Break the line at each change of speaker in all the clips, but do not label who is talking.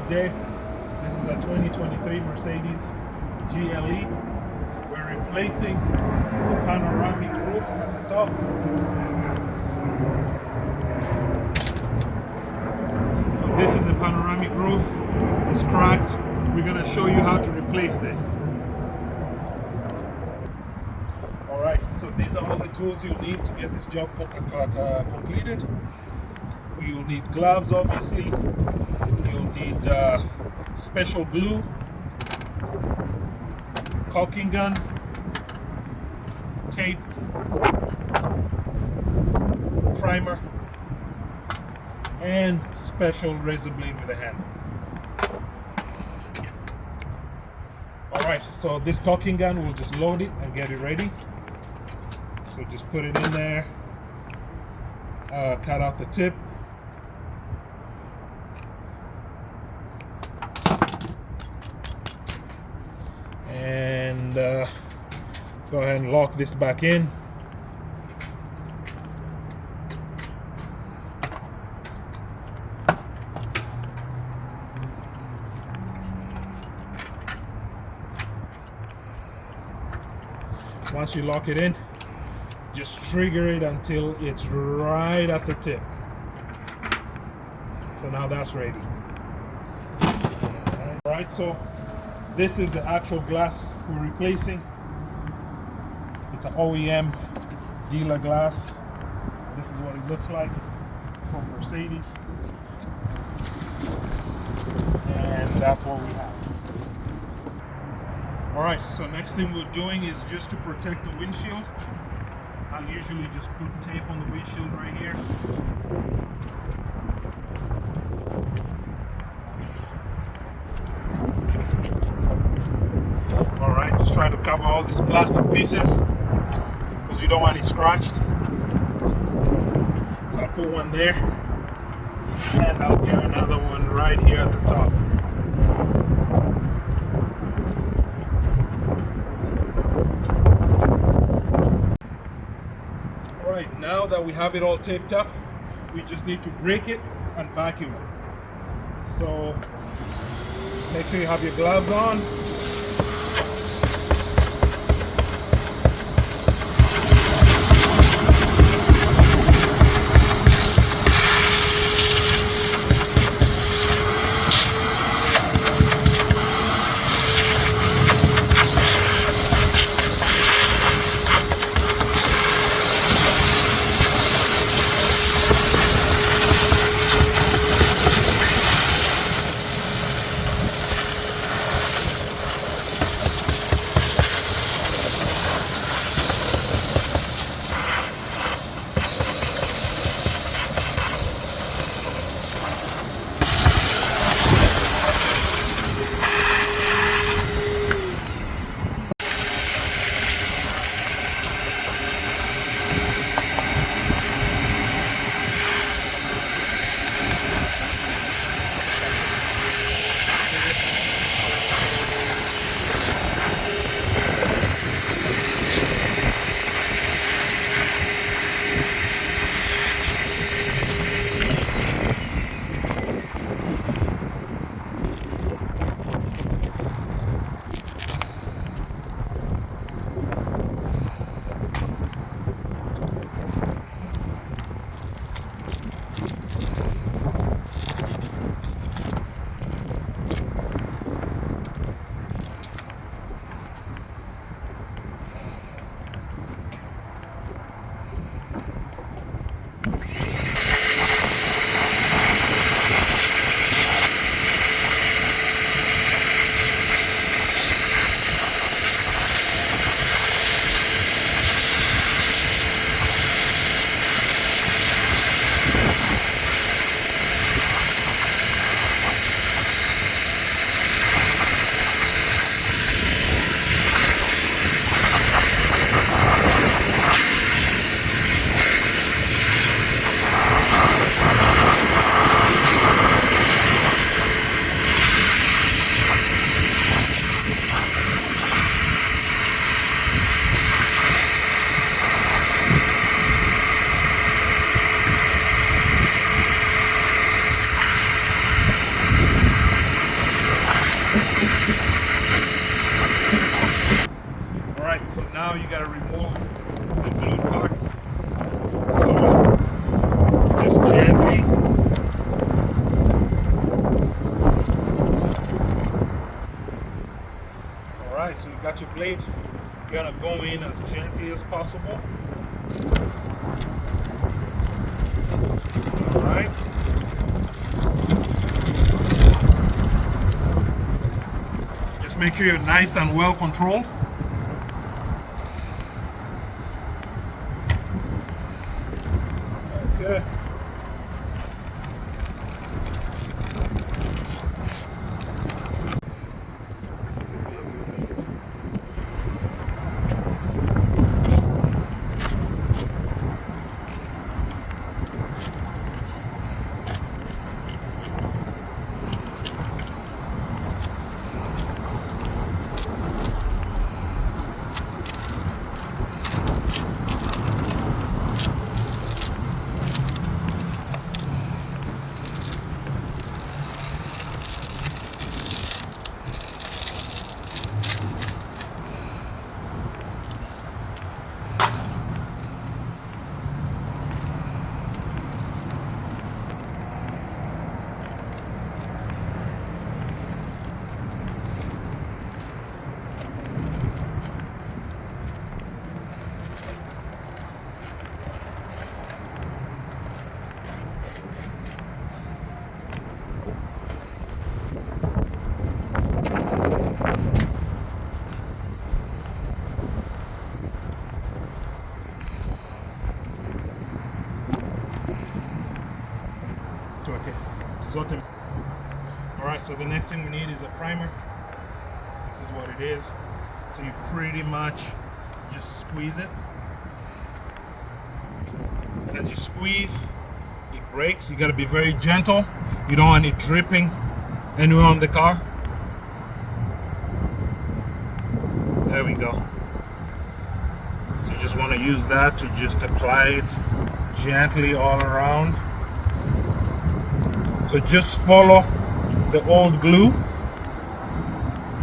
day. This is a 2023 Mercedes GLE. We're replacing the panoramic roof at the top. So this is a panoramic roof. It's cracked. We're going to show you how to replace this. Alright, so these are all the tools you'll need to get this job completed. You'll need gloves, obviously. You'll need special glue, caulking gun, tape, primer, and special razor blade with a handle. Alright, so this caulking gun, we'll just load it and get it ready. So just put it in there, cut off the tip. And go ahead and lock this back in. Once you lock it in, just trigger it until it's right at the tip. So now that's ready. Alright, so this is the actual glass we're replacing. It's an OEM dealer glass. This is what it looks like from Mercedes. And that's what we have. Alright, so next thing we're doing is just to protect the windshield. I'll usually just put tape on the windshield right here. Alright, just try to cover all these plastic pieces because you don't want it scratched. So I'll put one there and I'll get another one right here at the top. Alright, now that we have it all taped up, we just need to break it and vacuum it. So make sure you have your gloves on. you gotta remove the glue part. So just gently. Alright, so you got your blade. You're gonna go in as gently as possible. Alright. Just make sure you're nice and well controlled. Okay. Okay. Alright, so the next thing we need is a primer. This is what it is. So you pretty much just squeeze it. As you squeeze, it breaks. You got to be very gentle. You don't want it dripping anywhere on the car. There we go. So you just want to use that to just apply it gently all around. So just follow the old glue.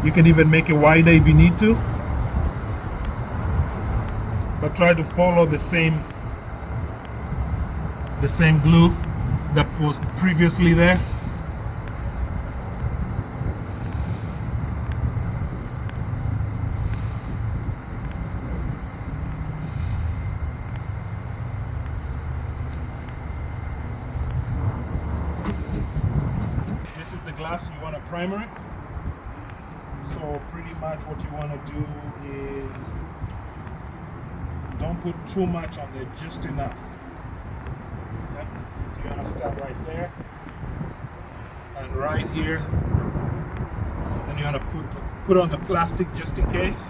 You can even make it wider if you need to. But try to follow the same glue that was previously there. This is the glass, you want to primer it. So pretty much what you want to do is don't put too much on there, just enough. Okay? So you want to start right there and right here. Then you want to put on the plastic just in case.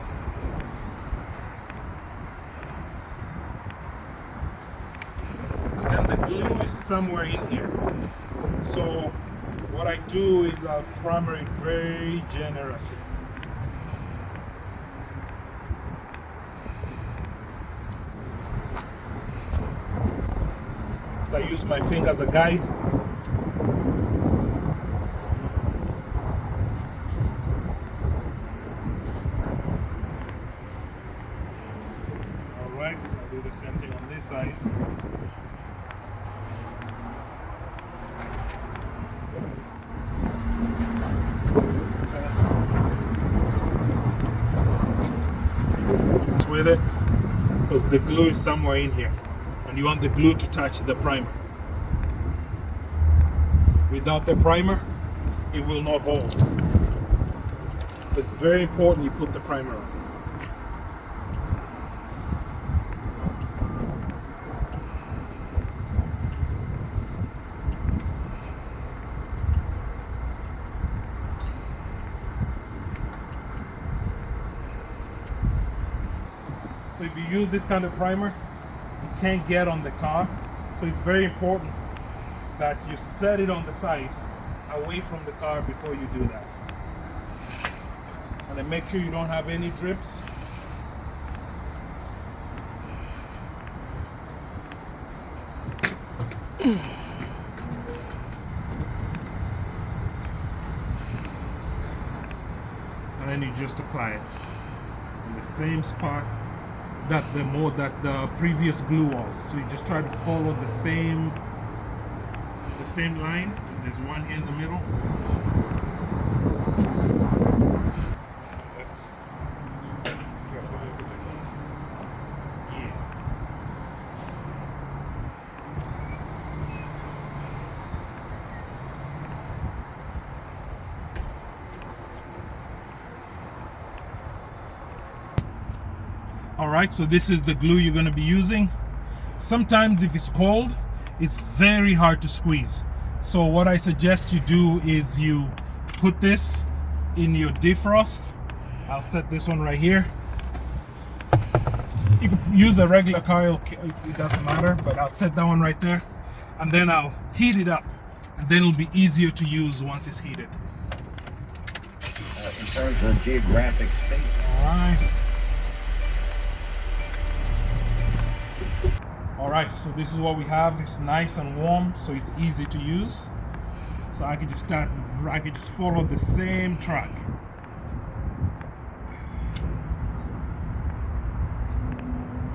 And then the glue is somewhere in here. So what I do is I'll primer it very generously. So I use my finger as a guide. Alright, I'll do the same thing on this side. With it, because the glue is somewhere in here and you want the glue to touch the primer. Without the primer, it will not hold. It's very important you put the primer on. So if you use this kind of primer, it can't get on the car. So it's very important that you set it on the side away from the car before you do that. And then make sure you don't have any drips. And then you just apply it in the same spot that the previous glue was. So you just try to follow the same line. There's one here in the middle. Alright, so this is the glue you're going to be using. Sometimes if it's cold, it's very hard to squeeze. So what I suggest you do is you put this in your defrost. I'll set this one right here. You can use a regular coil, it doesn't matter, but I'll set that one right there. And then I'll heat it up. And then it'll be easier to use once it's heated.
In terms of geographic space.
Alright. Alright, so this is what we have. It's nice and warm, so it's easy to use. So I can just follow the same track.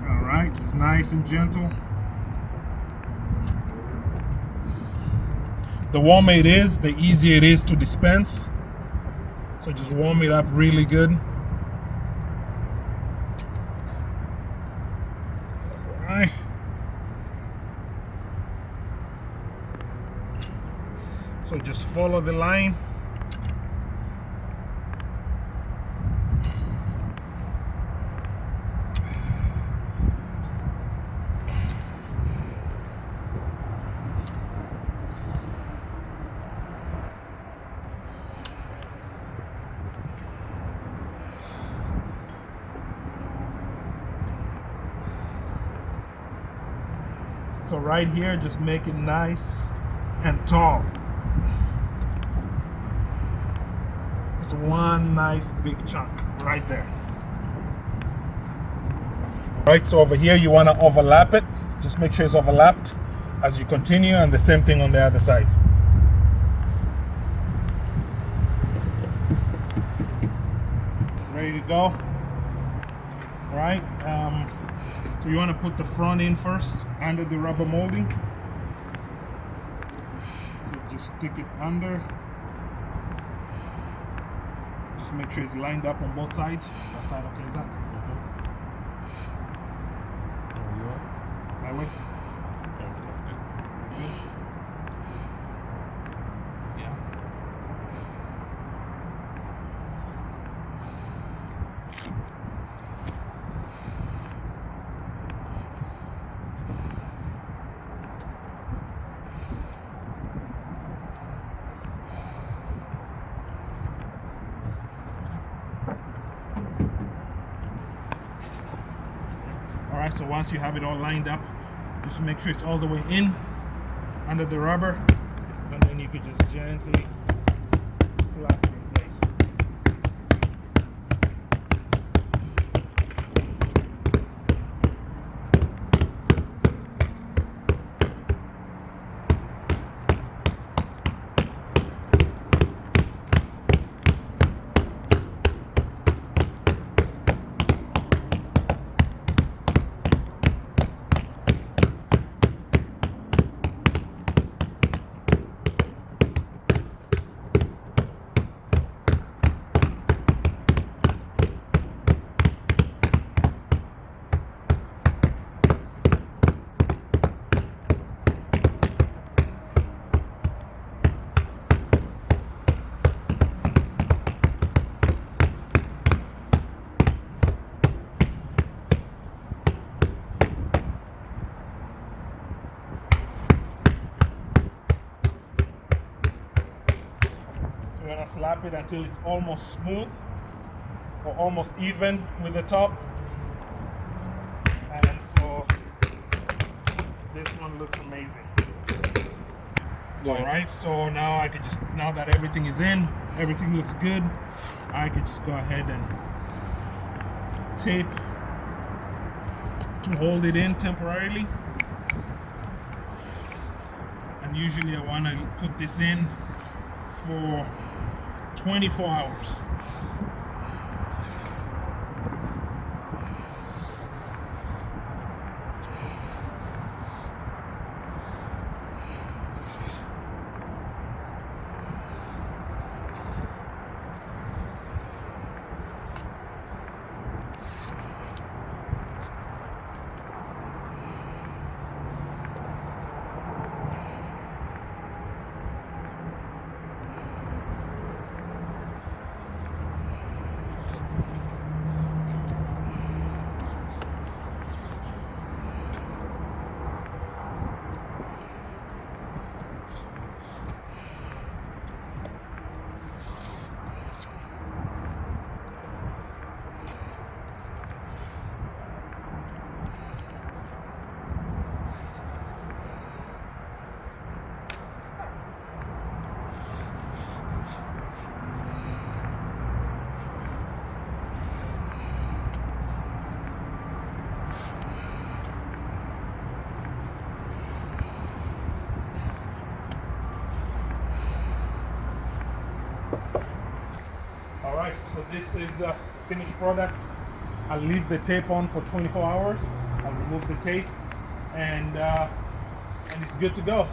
Alright, it's nice and gentle. The warmer it is, the easier it is to dispense. So just warm it up really good. Alright. So just follow the line. So right here, just make it nice and tall. Just one nice big chunk right there. Right, so over here you want to overlap it. Just make sure it's overlapped as you continue, and the same thing on the other side. It's ready to go. All right. So you want to put the front in first under the rubber molding. So just stick it under. Just make sure it's lined up on both sides. That side okay, is that? That way?
Okay, that's good.
Good. Yeah. Alright, so once you have it all lined up, just make sure it's all the way in under the rubber, and then you could just gently slap it in place. You're gonna slap it until it's almost smooth or almost even with the top. And so this one looks amazing. Alright, so now I could just, now that everything is in, everything looks good, I could just go ahead and tape to hold it in temporarily. And usually I want to put this in for 24 hours. right, so this is a finished product. I'll leave the tape on for 24 hours. I'll remove the tape, and it's good to go.